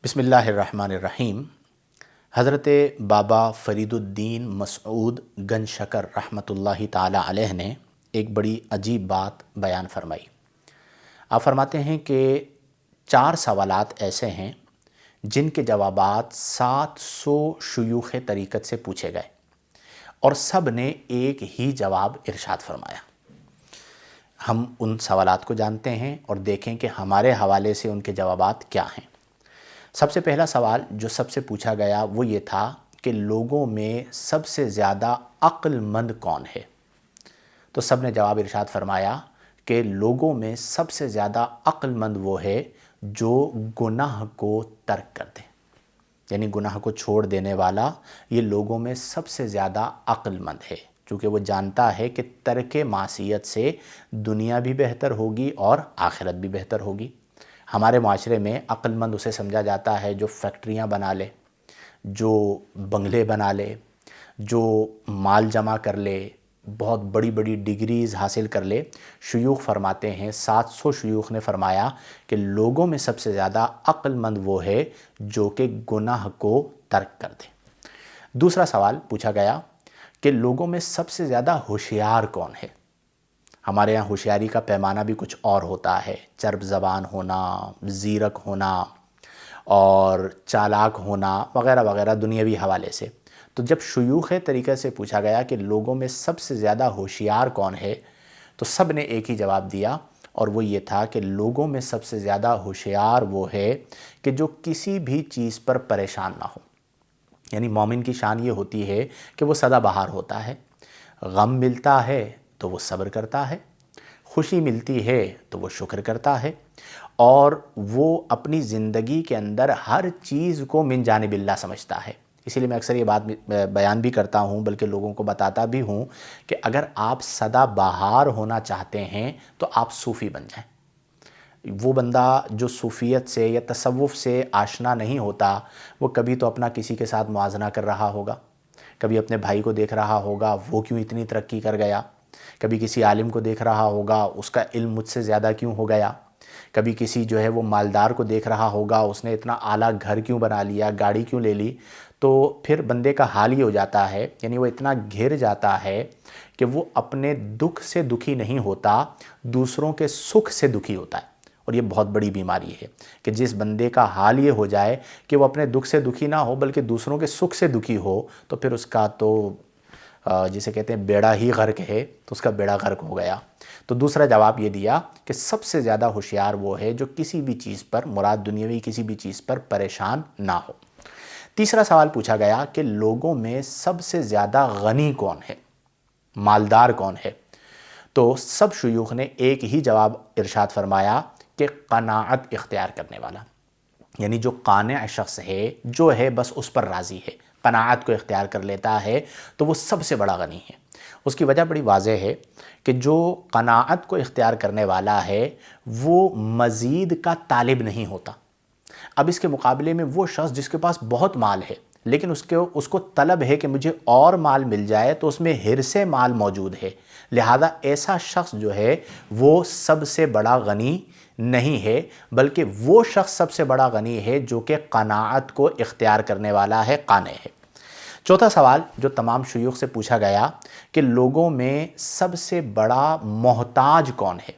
بسم اللہ الرحمن الرحیم۔ حضرت بابا فرید الدین مسعود گنج شکر رحمۃ اللہ تعالی علیہ نے ایک بڑی عجیب بات بیان فرمائی۔ آپ فرماتے ہیں کہ 4 سوالات ایسے ہیں جن کے جوابات 700 شیوخ طریقت سے پوچھے گئے اور سب نے ایک ہی جواب ارشاد فرمایا۔ ہم ان سوالات کو جانتے ہیں اور دیکھیں کہ ہمارے حوالے سے ان کے جوابات کیا ہیں۔ سب سے پہلا سوال جو سب سے پوچھا گیا وہ یہ تھا کہ لوگوں میں سب سے زیادہ عقل مند کون ہے؟ تو سب نے جواب ارشاد فرمایا کہ لوگوں میں سب سے زیادہ عقل مند وہ ہے جو گناہ کو ترک کر دے، یعنی گناہ کو چھوڑ دینے والا یہ لوگوں میں سب سے زیادہ عقل مند ہے، چونکہ وہ جانتا ہے کہ ترک معصیت سے دنیا بھی بہتر ہوگی اور آخرت بھی بہتر ہوگی۔ ہمارے معاشرے میں عقل مند اسے سمجھا جاتا ہے جو فیکٹریاں بنا لے، جو بنگلے بنا لے، جو مال جمع کر لے، بہت بڑی بڑی ڈگریز حاصل کر لے۔ شیوخ فرماتے ہیں، 700 شیوخ نے فرمایا کہ لوگوں میں سب سے زیادہ عقل مند وہ ہے جو کہ گناہ کو ترک کر دے۔ دوسرا سوال پوچھا گیا کہ لوگوں میں سب سے زیادہ ہوشیار کون ہے؟ ہمارے یہاں ہوشیاری کا پیمانہ بھی کچھ اور ہوتا ہے، چرب زبان ہونا، زیرک ہونا اور چالاک ہونا وغیرہ وغیرہ دنیاوی حوالے سے۔ تو جب شیوخ طریقے سے پوچھا گیا کہ لوگوں میں سب سے زیادہ ہوشیار کون ہے تو سب نے ایک ہی جواب دیا، اور وہ یہ تھا کہ لوگوں میں سب سے زیادہ ہوشیار وہ ہے کہ جو کسی بھی چیز پر پریشان نہ ہو۔ یعنی مومن کی شان یہ ہوتی ہے کہ وہ سدا بہار ہوتا ہے، غم ملتا ہے تو وہ صبر کرتا ہے، خوشی ملتی ہے تو وہ شکر کرتا ہے، اور وہ اپنی زندگی کے اندر ہر چیز کو من جانب اللہ سمجھتا ہے۔ اسی لیے میں اکثر یہ بات بیان بھی کرتا ہوں، بلکہ لوگوں کو بتاتا بھی ہوں کہ اگر آپ سدا بہار ہونا چاہتے ہیں تو آپ صوفی بن جائیں۔ وہ بندہ جو صوفیت سے یا تصوف سے آشنا نہیں ہوتا، وہ کبھی تو اپنا کسی کے ساتھ موازنہ کر رہا ہوگا، کبھی اپنے بھائی کو دیکھ رہا ہوگا وہ کیوں اتنی ترقی کر گیا، کبھی کسی عالم کو دیکھ رہا ہوگا اس کا علم مجھ سے زیادہ کیوں ہو گیا، کبھی کسی جو ہے وہ مالدار کو دیکھ رہا ہوگا اس نے اتنا اعلیٰ گھر کیوں بنا لیا، گاڑی کیوں لے لی۔ تو پھر بندے کا حال یہ ہو جاتا ہے، یعنی وہ اتنا گھر جاتا ہے کہ وہ اپنے دکھ سے دکھی نہیں ہوتا، دوسروں کے سکھ سے دکھی ہوتا ہے۔ اور یہ بہت بڑی بیماری ہے کہ جس بندے کا حال یہ ہو جائے کہ وہ اپنے دکھ سے دکھی نہ ہو بلکہ دوسروں کے سکھ سے دکھی ہو، تو پھر اس کا تو جسے کہتے ہیں بیڑا ہی غرق ہے، تو اس کا بیڑا غرق ہو گیا۔ تو دوسرا جواب یہ دیا کہ سب سے زیادہ ہوشیار وہ ہے جو کسی بھی چیز پر، مراد دنیاوی کسی بھی چیز پر پریشان نہ ہو۔ تیسرا سوال پوچھا گیا کہ لوگوں میں سب سے زیادہ غنی کون ہے، مالدار کون ہے؟ تو سب شیوخ نے ایک ہی جواب ارشاد فرمایا کہ قناعت اختیار کرنے والا، یعنی جو قانع شخص ہے، جو ہے بس اس پر راضی ہے، قناعت کو اختیار کر لیتا ہے، تو وہ سب سے بڑا غنی ہے۔ اس کی وجہ بڑی واضح ہے کہ جو قناعت کو اختیار کرنے والا ہے وہ مزید کا طالب نہیں ہوتا۔ اب اس کے مقابلے میں وہ شخص جس کے پاس بہت مال ہے لیکن اس کو طلب ہے کہ مجھے اور مال مل جائے، تو اس میں حرص مال موجود ہے، لہذا ایسا شخص جو ہے وہ سب سے بڑا غنی نہیں ہے، بلکہ وہ شخص سب سے بڑا غنی ہے جو کہ قناعت کو اختیار کرنے والا ہے، قانع ہے۔ چوتھا سوال جو تمام شیوخ سے پوچھا گیا کہ لوگوں میں سب سے بڑا محتاج کون ہے؟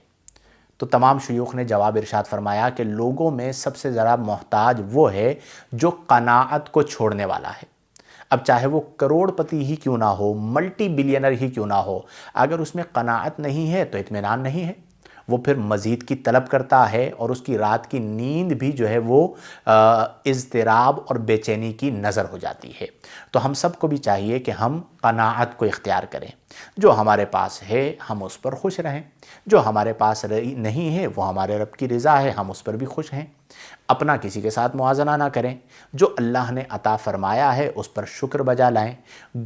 تو تمام شیوخ نے جواب ارشاد فرمایا کہ لوگوں میں سب سے زیادہ محتاج وہ ہے جو قناعت کو چھوڑنے والا ہے۔ اب چاہے وہ کروڑ پتی ہی کیوں نہ ہو، ملٹی بلینر ہی کیوں نہ ہو، اگر اس میں قناعت نہیں ہے تو اطمینان نہیں ہے، وہ پھر مزید کی طلب کرتا ہے، اور اس کی رات کی نیند بھی جو ہے وہ اضطراب اور بے چینی کی نظر ہو جاتی ہے۔ تو ہم سب کو بھی چاہیے کہ ہم قناعت کو اختیار کریں، جو ہمارے پاس ہے ہم اس پر خوش رہیں، جو ہمارے پاس نہیں ہے وہ ہمارے رب کی رضا ہے، ہم اس پر بھی خوش ہیں۔ اپنا کسی کے ساتھ موازنہ نہ کریں، جو اللہ نے عطا فرمایا ہے اس پر شکر بجا لائیں،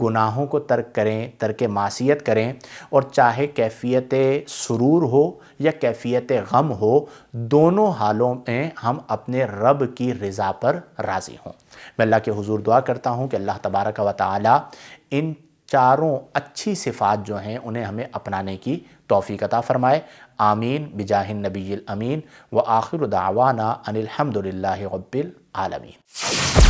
گناہوں کو ترک کریں، ترک معصیت کریں، اور چاہے کیفیت سرور ہو یا کیفیت غم ہو، دونوں حالوں میں ہم اپنے رب کی رضا پر راضی ہوں۔ میں اللہ کے حضور دعا کرتا ہوں کہ اللہ تبارک و تعالی ان چاروں اچھی صفات جو ہیں انہیں ہمیں اپنانے کی توفیق عطا فرمائے۔ آمین بجاہ النبی الامین، وآخر دعوانا ان الحمد للہ رب العالمین۔